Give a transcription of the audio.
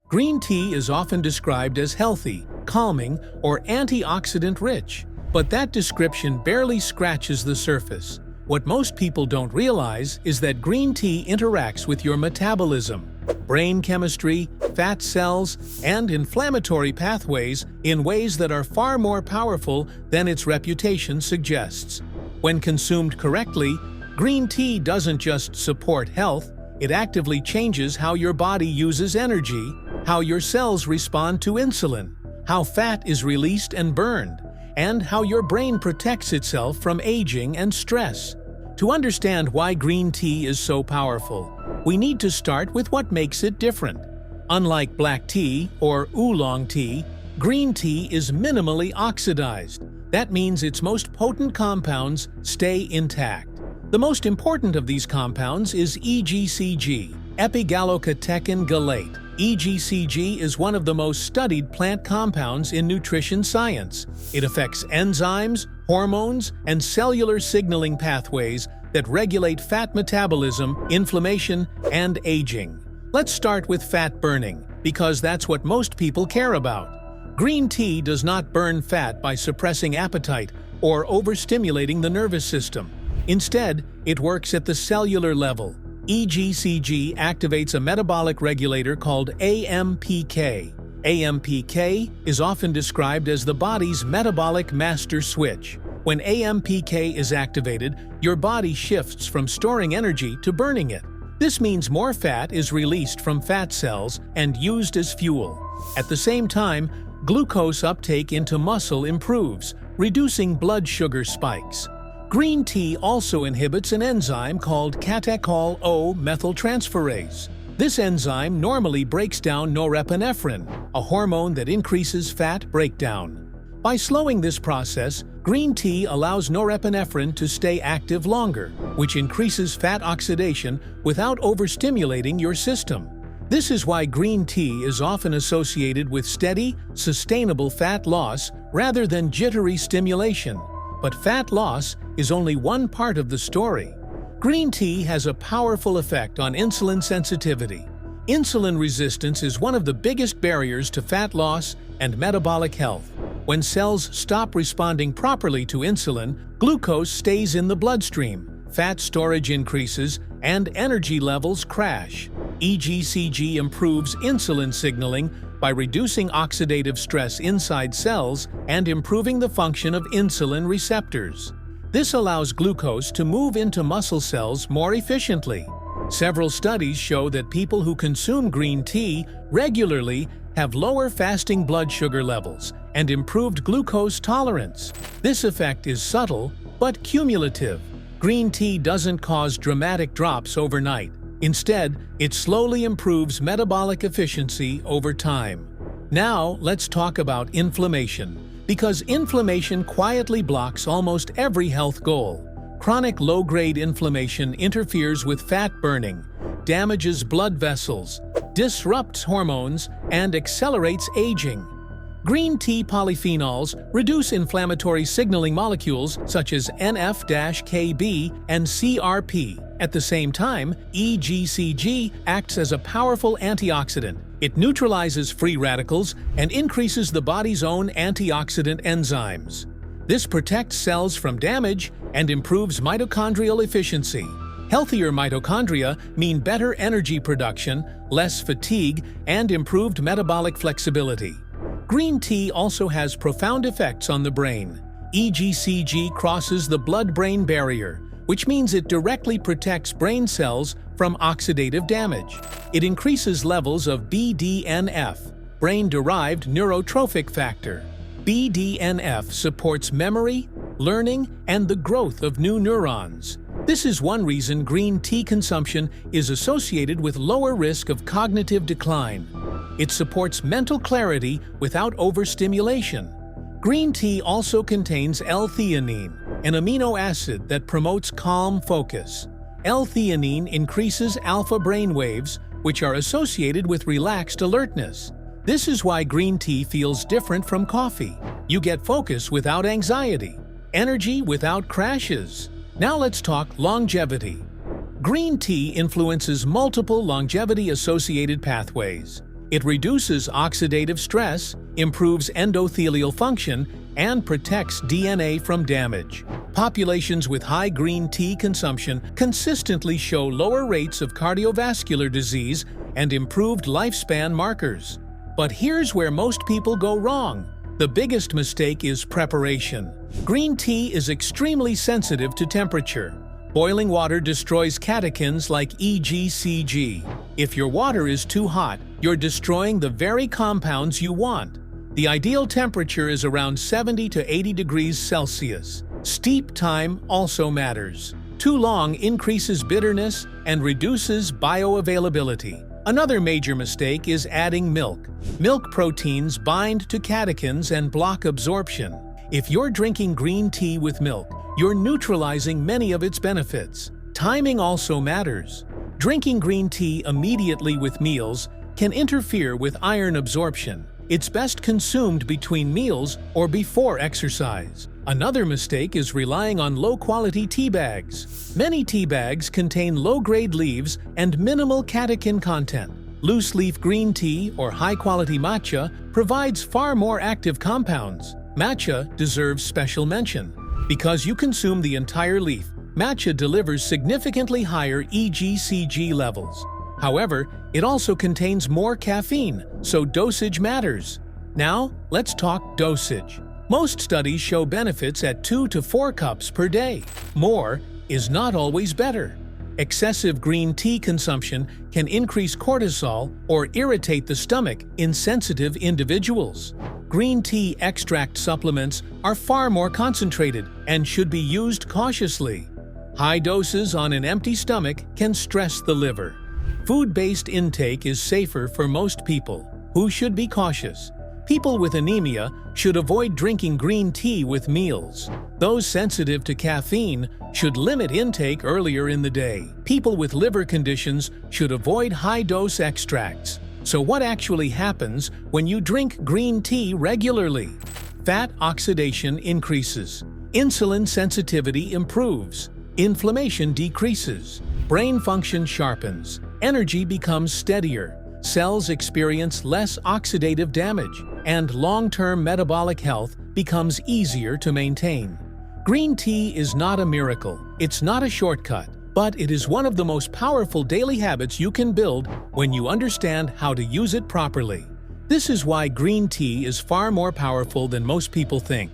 Green tea is often described as healthy, calming, or antioxidant-rich, but that description barely scratches the surface. What most people don't realize is that green tea interacts with your metabolism, brain chemistry, fat cells, and inflammatory pathways in ways that are far more powerful than its reputation suggests. When consumed correctly, green tea doesn't just support health, it actively changes how your body uses energy, how your cells respond to insulin, how fat is released and burned, and how your brain protects itself from aging and stress. To understand why green tea is so powerful, we need to start with what makes it different. Unlike black tea or oolong tea, green tea is minimally oxidized. That means its most potent compounds stay intact. The most important of these compounds is EGCG, epigallocatechin gallate. EGCG is one of the most studied plant compounds in nutrition science. It affects enzymes, hormones, and cellular signaling pathways that regulate fat metabolism, inflammation, and aging. Let's start with fat burning, because that's what most people care about. Green tea does not burn fat by suppressing appetite or overstimulating the nervous system. Instead, it works at the cellular level. EGCG activates a metabolic regulator called AMPK. AMPK is often described as the body's metabolic master switch. When AMPK is activated, your body shifts from storing energy to burning it. This means more fat is released from fat cells and used as fuel. At the same time, glucose uptake into muscle improves, reducing blood sugar spikes. Green tea also inhibits an enzyme called catechol-O methyltransferase. This enzyme normally breaks down norepinephrine, a hormone that increases fat breakdown. By slowing this process, green tea allows norepinephrine to stay active longer, which increases fat oxidation without overstimulating your system. This is why green tea is often associated with steady, sustainable fat loss rather than jittery stimulation. But fat loss is only one part of the story. Green tea has a powerful effect on insulin sensitivity. Insulin resistance is one of the biggest barriers to fat loss and metabolic health. When cells stop responding properly to insulin, glucose stays in the bloodstream, fat storage increases, and energy levels crash. EGCG improves insulin signaling by reducing oxidative stress inside cells and improving the function of insulin receptors. This allows glucose to move into muscle cells more efficiently. Several studies show that people who consume green tea regularly have lower fasting blood sugar levels and improved glucose tolerance. This effect is subtle but cumulative. Green tea doesn't cause dramatic drops overnight. Instead, it slowly improves metabolic efficiency over time. Now, let's talk about inflammation, because inflammation quietly blocks almost every health goal. Chronic low-grade inflammation interferes with fat burning, damages blood vessels, disrupts hormones, and accelerates aging. Green tea polyphenols reduce inflammatory signaling molecules such as NF-kB and CRP. At the same time, EGCG acts as a powerful antioxidant. It neutralizes free radicals and increases the body's own antioxidant enzymes. This protects cells from damage and improves mitochondrial efficiency. Healthier mitochondria mean better energy production, less fatigue, and improved metabolic flexibility. Green tea also has profound effects on the brain. EGCG crosses the blood-brain barrier, which means it directly protects brain cells from oxidative damage. It increases levels of BDNF, brain-derived neurotrophic factor. BDNF supports memory, learning, and the growth of new neurons. This is one reason green tea consumption is associated with lower risk of cognitive decline. It supports mental clarity without overstimulation. Green tea also contains L-theanine, an amino acid that promotes calm focus. L-theanine increases alpha brain waves, which are associated with relaxed alertness. This is why green tea feels different from coffee. You get focus without anxiety, energy without crashes. Now let's talk longevity. Green tea influences multiple longevity-associated pathways. It reduces oxidative stress, improves endothelial function, and protects DNA from damage. Populations with high green tea consumption consistently show lower rates of cardiovascular disease and improved lifespan markers. But here's where most people go wrong. The biggest mistake is preparation. Green tea is extremely sensitive to temperature. Boiling water destroys catechins like EGCG. If your water is too hot, you're destroying the very compounds you want. The ideal temperature is around 70 to 80 degrees Celsius. Steep time also matters. Too long increases bitterness and reduces bioavailability. Another major mistake is adding milk. Milk proteins bind to catechins and block absorption. If you're drinking green tea with milk, you're neutralizing many of its benefits. Timing also matters. Drinking green tea immediately with meals can interfere with iron absorption. It's best consumed between meals or before exercise. Another mistake is relying on low-quality tea bags. Many tea bags contain low-grade leaves and minimal catechin content. Loose-leaf green tea or high-quality matcha provides far more active compounds. Matcha deserves special mention. Because you consume the entire leaf, matcha delivers significantly higher EGCG levels. However, it also contains more caffeine, so dosage matters. Now, let's talk dosage. Most studies show benefits at 2 to 4 cups per day. More is not always better. Excessive green tea consumption can increase cortisol or irritate the stomach in sensitive individuals. Green tea extract supplements are far more concentrated and should be used cautiously. High doses on an empty stomach can stress the liver. Food-based intake is safer for most people, who should be cautious. People with anemia should avoid drinking green tea with meals. Those sensitive to caffeine should limit intake earlier in the day. People with liver conditions should avoid high-dose extracts. So what actually happens when you drink green tea regularly? Fat oxidation increases. Insulin sensitivity improves. Inflammation decreases. Brain function sharpens. Energy becomes steadier. Cells experience less oxidative damage, and long-term metabolic health becomes easier to maintain. Green tea is not a miracle. It's not a shortcut, but it is one of the most powerful daily habits you can build when you understand how to use it properly. This is why green tea is far more powerful than most people think.